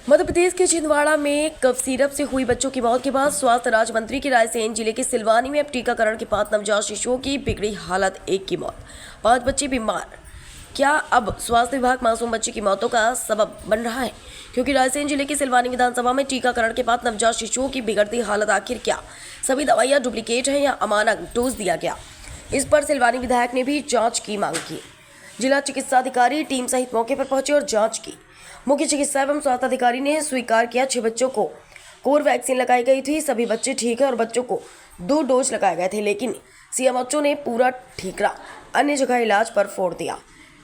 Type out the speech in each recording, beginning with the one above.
मध्य प्रदेश के छिंदवाड़ा में cough syrup से हुई बच्चों की मौत के बाद स्वास्थ्य राज्य मंत्री की रायसेन जिले के सिलवानी में अब टीकाकरण के बाद नवजात शिशुओं की बिगड़ी हालत, एक की मौत, 5 बच्चे बीमार। क्या अब स्वास्थ्य विभाग मासूम बच्चे की मौतों का सबब बन रहा है? क्योंकि रायसेन जिले की सिलवानी विधानसभा में टीकाकरण के बाद नवजात शिशुओं की बिगड़ती हालत आखिर क्या सभी दवाइयां डुप्लीकेट हैं या अमानक डोज दिया गया? इस पर सिलवानी विधायक ने भी जांच की मांग की। जिला चिकित्सा अधिकारी टीम सहित मौके पर पहुंचे और जांच की। मुख्य चिकित्सा एवं स्वास्थ्य अधिकारी ने स्वीकार किया 6 बच्चों को कोर वैक्सीन लगाई गई थी। सभी बच्चे ठीक है और बच्चों को 2 डोज लगाए गए थे, लेकिन सीएमएचओ ने पूरा ठीकरा अन्य जगह इलाज पर फोड़ दिया।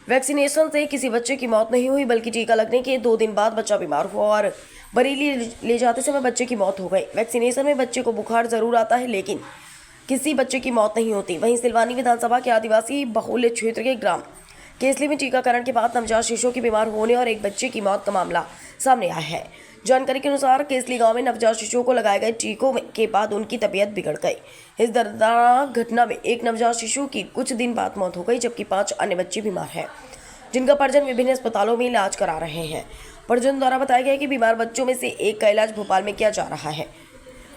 वैक्सीनेशन से किसी बच्चे की मौत नहीं हुई, बल्कि टीका लगने के 2 दिन बाद बच्चा बीमार हुआ और बरेली ले जाते समय बच्चे की मौत हो गई। वैक्सीनेशन में बच्चे को बुखार जरूर आता है, लेकिन किसी बच्चे की मौत नहीं होती। वहीं सिलवानी विधानसभा के आदिवासी बहुल्य क्षेत्र के ग्राम केसली में टीकाकरण के बाद नवजात शिशुओं के बीमार होने और एक बच्चे की मौत का मामला सामने आया है। जानकारी के अनुसार केसली गांव में नवजात शिशुओं को लगाए गए टीकों के बाद उनकी तबीयत बिगड़ गई। इस दर्दनाक घटना में एक नवजात शिशु की कुछ दिन बाद मौत हो गई, जबकि 5 अन्य बच्चे बीमार हैं, जिनका परिजन विभिन्न अस्पतालों में इलाज करा रहे हैं। परिजन द्वारा बताया गया कि बीमार बच्चों में से एक का इलाज भोपाल में किया जा रहा है।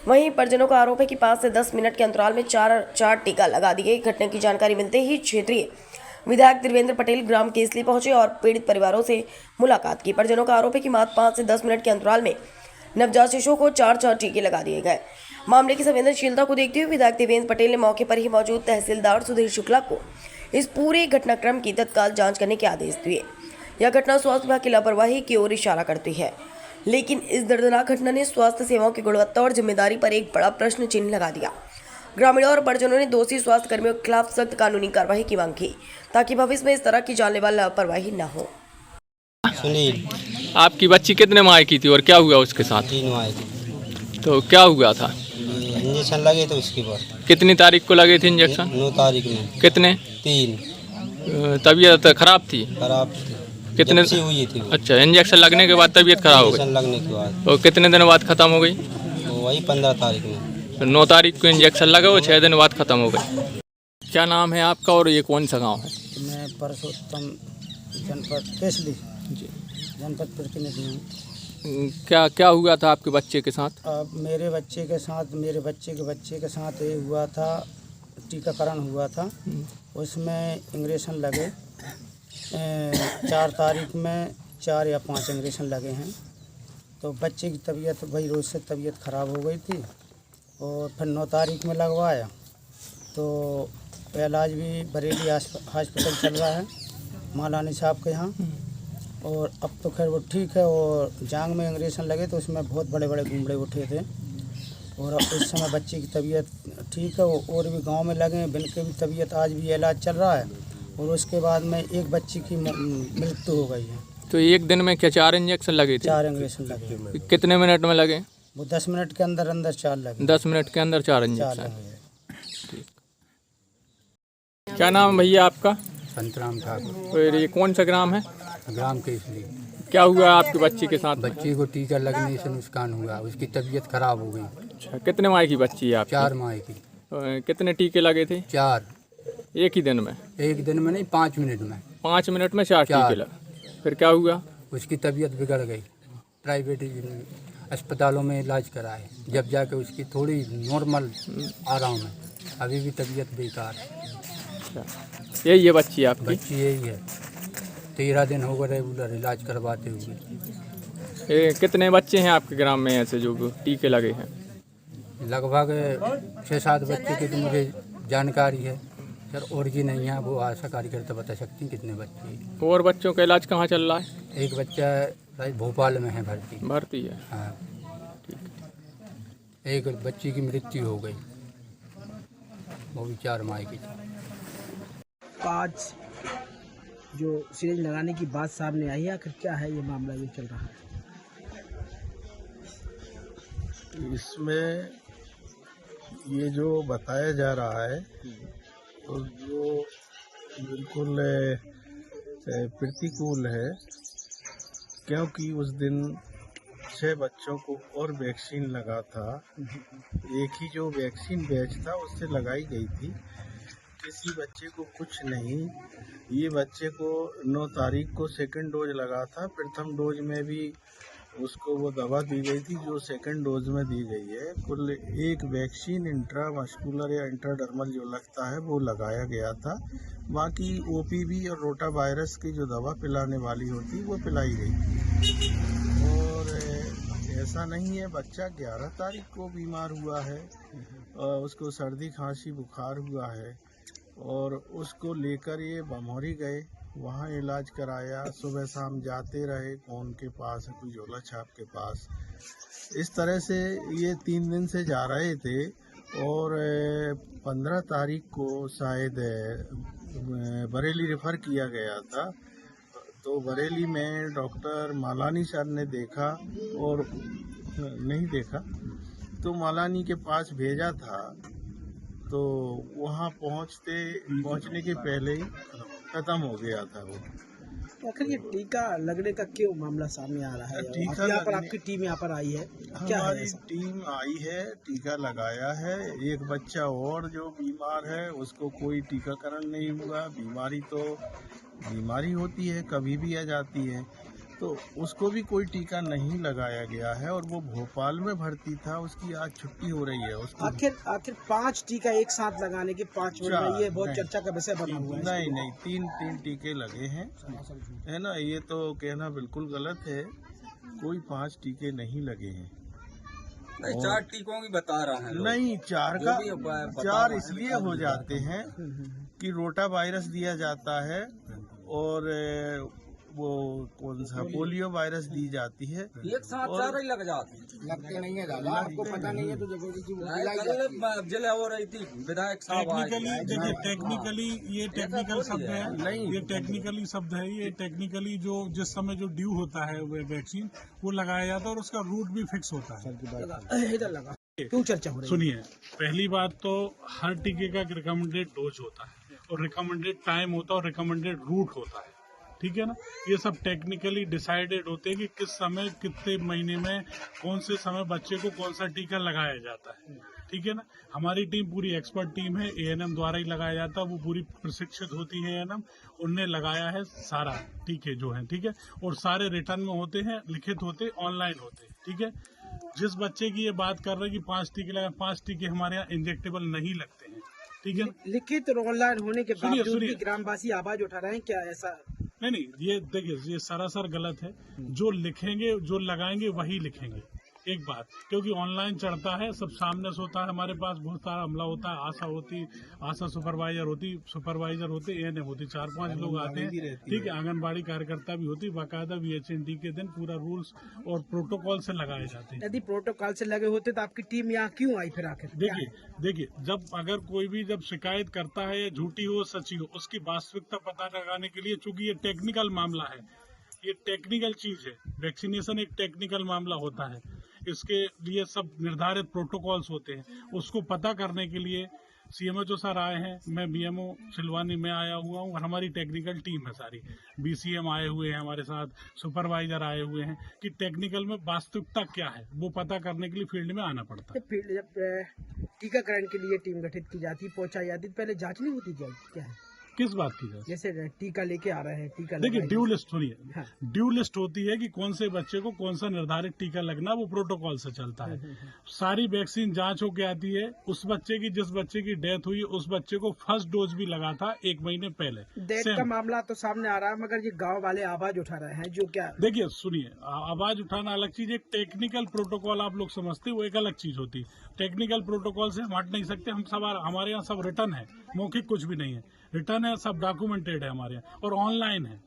वहीं परिजनों का आरोप है कि 5 से 10 मिनट के अंतराल में चार टीका लगा दिए। घटना की जानकारी मिलते ही क्षेत्रीय विधायक देवेंद्र पटेल ग्राम केसली पहुंचे और पीड़ित परिवारों से मुलाकात की। परिजनों का आरोप है कि मात्र 5 से 10 मिनट के अंतराल में नवजात शिशुओं को 4 टीके लगा दिए गए। मामले की संवेदनशीलता को देखते हुए विधायक देवेंद्र पटेल ने मौके पर ही मौजूद तहसीलदार सुधीर शुक्ला को इस पूरे घटनाक्रम की तत्काल जांच करने के आदेश दिए। यह घटना स्वास्थ्य विभाग की लापरवाही की ओर इशारा करती है, लेकिन इस दर्दनाक घटना ने स्वास्थ्य सेवाओं की गुणवत्ता और जिम्मेदारी पर एक बड़ा प्रश्न चिन्ह लगा दिया। ग्रामीणों और परिजनों ने दोषी स्वास्थ्य कर्मियों के खिलाफ सख्त कानूनी कार्रवाई की मांग की, ताकि भविष्य में इस तरह की जानलेवा लापरवाही न हो। सुनील, आपकी बच्ची कितने माह की थी और क्या हुआ उसके साथ? 3 माह की। तो क्या हुआ था? इंजेक्शन लगे तो उसके बाद। कितनी तारीख को लगे थे इंजेक्शन? 9 तारीख में। कितने? 3। तबीयत खराब थी? खराब थी। कितने जब से हुई थी वो। अच्छा, इंजेक्शन लगने के बाद तबीयत खराब हो गई? इंजेक्शन लगने के बाद। और कितने दिन बाद खत्म हो गई? तो वही 15 तारीख में। तो 9 तारीख को इंजेक्शन लगा और 6 दिन बाद खत्म हो गई। क्या नाम है आपका और ये कौन सा गाँव है? मैं परसोत्तम, जनपद केसली जी। जनपद प्रतिनिधि हूँ। क्या हुआ था आपके बच्चे के साथ? अब मेरे बच्चे के साथ ये हुआ था, टीकाकरण हुआ था। उसमें इंजेक्शन लगे 4 तारीख में 4 या 5 इंजेक्शन लगे हैं। तो बच्चे की तबीयत वही रोज़ से तबीयत ख़राब हो गई थी और फिर 9 तारीख में लगवाया तो इलाज भी बरेली हॉस्पिटल चल रहा है मालानी साहब के यहाँ। और अब तो खैर वो ठीक है। और जांग में इंजेक्शन लगे तो उसमें बहुत बड़े बड़े गुमड़े उठे थे और इस समय बच्चे की तबीयत ठीक है। और भी गांव में लगे हैं, जिनकी भी तबीयत आज भी इलाज चल रहा है और उसके बाद में एक बच्ची की मृत्यु हो गई है। तो एक दिन में क्या 4 इंजेक्शन लगे थे? 4 इंजेक्शन लगे। कितने मिनट में लगे? वो 10 मिनट के अंदर 4 लगे। 10 मिनट के अंदर 4 इंजेक्शन। लगे। क्या नाम है भैया आपका? संतराम ठाकुर, और ये कौन सा ग्राम है? ग्राम केसली। क्या हुआ आपके बच्चे के साथ? बच्चे को टीका लगने से नुकसान हुआ, उसकी तबीयत खराब हो गई। अच्छा, कितने माह की बच्ची है आपकी? 4 माह की। कितने टीके लगे थे? 4। एक ही दिन में? एक दिन में नहीं, 5 मिनट में। 5 मिनट में 4 टीके लगे। फिर क्या हुआ? उसकी तबीयत बिगड़ गई। प्राइवेट अस्पतालों में इलाज कराए, जब जाके उसकी थोड़ी नॉर्मल आराम है। अभी भी तबीयत बेकार है। अच्छा, यही है बच्ची आपकी? बच्ची यही है, 13 दिन हो गए रेगुलर इलाज करवाते हुए। कितने बच्चे हैं आपके ग्राम में ऐसे जो टीके लगे हैं? लगभग 6-7 बच्चे की तो मुझे जानकारी है सर, और जी नहीं है। वो आशा कार्यकर्ता बता सकती हैं कितने बच्चे हैं। और बच्चों का इलाज कहाँ चल रहा है? एक बच्चा भोपाल में है भर्ती है? हाँ। ठीक। एक बच्ची की मृत्यु हो गई, वो भी 4 माह की थी। आज जो सिरिंज लगाने की बात सामने आई है, आखिर क्या है ये मामला जो चल रहा है? इसमें ये जो बताया जा रहा है तो जो बिल्कुल प्रतिकूल है, क्योंकि उस दिन 6 बच्चों को और वैक्सीन लगा था। एक ही जो वैक्सीन बैच था उससे लगाई गई थी, किसी बच्चे को कुछ नहीं। ये बच्चे को 9 तारीख को सेकंड डोज लगा था। प्रथम डोज में भी उसको वो दवा दी गई थी जो सेकंड डोज में दी गई है। कुल एक वैक्सीन इंट्रामस्कुलर या इंट्राडर्मल जो लगता है वो लगाया गया था। बाकी ओपीवी और रोटा वायरस की जो दवा पिलाने वाली होती है वो पिलाई गई। और ऐसा नहीं है, बच्चा 11 तारीख को बीमार हुआ है और उसको सर्दी खांसी बुखार हुआ है और उसको लेकर ये बमौरी गए, वहाँ इलाज कराया। सुबह शाम जाते रहे, कौन के पास है, कोई झोला छाप के पास। इस तरह से ये 3 दिन से जा रहे थे और 15 तारीख को शायद बरेली रेफर किया गया था। तो बरेली में डॉक्टर मालानी सर ने देखा और नहीं देखा तो मालानी के पास भेजा था। तो वहाँ पहुँचने के पहले ही खत्म हो गया था वो। आखिर ये टीका लगने का क्यों मामला सामने आ रहा है? टीका यहाँ पर लगने- आपकी टीम यहाँ पर आई है, क्या है हमारी ऐसा? टीम आई है, टीका लगाया है। एक बच्चा और जो बीमार है उसको कोई टीकाकरण नहीं हुआ। बीमारी होती है, कभी भी आ जाती है, तो उसको भी कोई टीका नहीं लगाया गया है। और वो भोपाल में भर्ती था, उसकी आज छुट्टी हो रही है। उसको आखिर 5 टीका एक साथ लगाने के 5 मिनट में, ये बहुत नहीं। चर्चा का विषय बना हुआ है। नहीं, तीन टीके लगे हैं, है ना। ये तो कहना बिल्कुल गलत है, कोई 5 टीके नहीं लगे हैं। नहीं, 4 टीकों की बता रहा है। नहीं, 4 जो भी बता 4 रहे हैं, इसलिए हो जाते हैं कि रोटा वायरस दिया जाता है और वो कौन सा पोलियो वायरस दी जाती है। एक साथ और- 4 ही लग जाते हैं। लगते नहीं है दादा, आपको पता नहीं है तो जबरदस्ती वो दिलाई जाती है। कल जिले हो रही थी, विधायक साहब आए। टेक्निकली ये टेक्निकल शब्द है। नहीं। ये टेक्निकली शब्द है। ये टेक्निकली जो जिस समय जो ड्यू होता है वो वैक्सीन वो लगाया जाता है और उसका रूट भी फिक्स होता है। इधर लगा, क्यों चर्चा हो रही है? सुनिए, पहली बात तो हर टीके का एक रिकमेंडेड डोज होता है और रिकमेंडेड टाइम होता है और रिकमेंडेड रूट होता है, ठीक है ना। ये सब टेक्निकली डिसाइडेड होते हैं कि किस समय कितने महीने में कौन से समय बच्चे को कौन सा टीका लगाया जाता है, ठीक है ना। हमारी टीम पूरी एक्सपर्ट टीम है, एएनएम द्वारा ही लगाया जाता है, वो पूरी प्रशिक्षित होती है एएनएम, उनने लगाया है सारा टीके जो है, ठीक है। और सारे रिटर्न में होते हैं, लिखित होते, ऑनलाइन होते, ठीक है। जिस बच्चे की ये बात कर रहे हैं कि 5 टीके लगाए, 5 टीके हमारे यहाँ इंजेक्टेबल नहीं लगते हैं, ठीक है ना। लिखित और ऑनलाइन होने के सुनिए, बावजूद भी सुनिए। ग्रामवासी आवाज उठा रहे हैं, क्या ऐसा? नहीं, ये देखिए, ये सरासर गलत है। जो लिखेंगे, जो लगाएंगे वही लिखेंगे, एक बात। क्योंकि ऑनलाइन चढ़ता है, सब सामने से होता है, हमारे पास बहुत सारा हमला होता है। आशा सुपरवाइजर होते, एएनएम होती, 4-5 लोग आते हैं, ठीक है। आंगनबाड़ी कार्यकर्ता भी होती, बाकायदा VHND के दिन पूरा रूल्स और प्रोटोकॉल से लगाए जाते हैं। यदि प्रोटोकॉल से लगे होते तो आपकी टीम यहाँ क्यों आई फिर आखिर? देखिए, जब अगर कोई भी जब शिकायत करता है, झूठी हो सच्ची हो, उसकी वास्तविकता पता लगाने के लिए, चूंकि ये टेक्निकल मामला है, ये टेक्निकल चीज है, वैक्सीनेशन एक टेक्निकल मामला होता है, इसके लिए सब निर्धारित प्रोटोकॉल्स होते हैं। उसको पता करने के लिए CMHO सर आए हैं, मैं BMO सिलवानी में आया हुआ हूँ और हमारी टेक्निकल टीम है सारी, BCM आए हुए हैं हमारे साथ, सुपरवाइजर आए हुए हैं कि टेक्निकल में वास्तविकता क्या है वो पता करने के लिए फील्ड में आना पड़ता है। फील्ड जब टीकाकरण के लिए टीम गठित की जाती, पहुंचाई जाती, पहले जांच नहीं होती क्या है? किस बात की जाए? जैसे टीका लेके आ रहे हैं, टीका देखिए, लगाएंगे। ड्यू लिस्ट सुनिए, हाँ। ड्यू लिस्ट होती है कि कौन से बच्चे को कौन सा निर्धारित टीका लगना, वो प्रोटोकॉल से चलता है। सारी वैक्सीन जांच होके आती है। उस बच्चे की, जिस बच्चे की डेथ हुई, उस बच्चे को फर्स्ट डोज भी लगा था 1 महीने पहले। Death Same। का मामला तो सामने आ रहा है, मगर ये गांव वाले आवाज उठा रहे हैं, जो क्या? देखिए, सुनिए, आवाज उठाना अलग चीज है, टेक्निकल प्रोटोकॉल आप लोग समझते हो, वो एक अलग चीज होती है। टेक्निकल प्रोटोकॉल से हम हट नहीं सकते। हम सब, हमारे यहाँ सब रिटर्न है, मौखिक कुछ भी नहीं है, रिटर्न है, सब डॉक्यूमेंटेड है हमारे यहाँ, और ऑनलाइन है।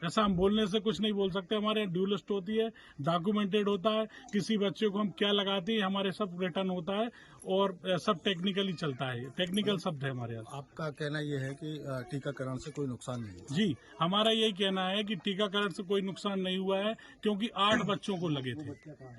ऐसा हम बोलने से कुछ नहीं बोल सकते। हमारे यहाँ ड्यू लिस्ट होती है, डॉक्यूमेंटेड होता है, किसी बच्चे को हम क्या लगाते हैं, हमारे सब रिटर्न होता है और सब टेक्निकली चलता है, टेक्निकल शब्द है हमारे यहाँ। आपका कहना यह है कि टीकाकरण से कोई नुकसान नहीं है? जी, हमारा यही कहना है कि टीकाकरण से कोई नुकसान नहीं हुआ है, क्योंकि 8 बच्चों को लगे थे,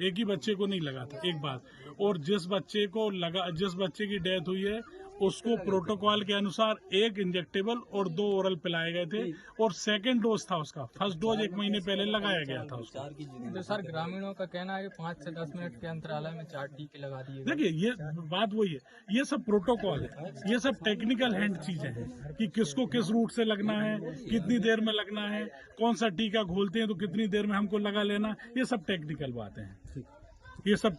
एक ही बच्चे को नहीं लगा था, एक बात। और जिस बच्चे की डेथ हुई है उसको प्रोटोकॉल के अनुसार 1 इंजेक्टेबल और 2 ओरल पिलाए गए थे और सेकंड डोज था उसका। फर्स्ट डोज 1 महीने पहले लगाया गया था उसको। तो सर ग्रामीणों का कहना है कि 5 से 10 मिनट के अंतराल में 4 टीके लगा दिए गए। देखिए ये बात वही है, ये सब प्रोटोकॉल है, ये सब टेक्निकल हैंड चीजें हैं कि किसको किस रूट से लगना है, कितनी देर में लगना है, कौन सा टीका घोलते हैं तो कितनी देर में हमको लगा लेना, ये सब टेक्निकल बातें हैं। ये सब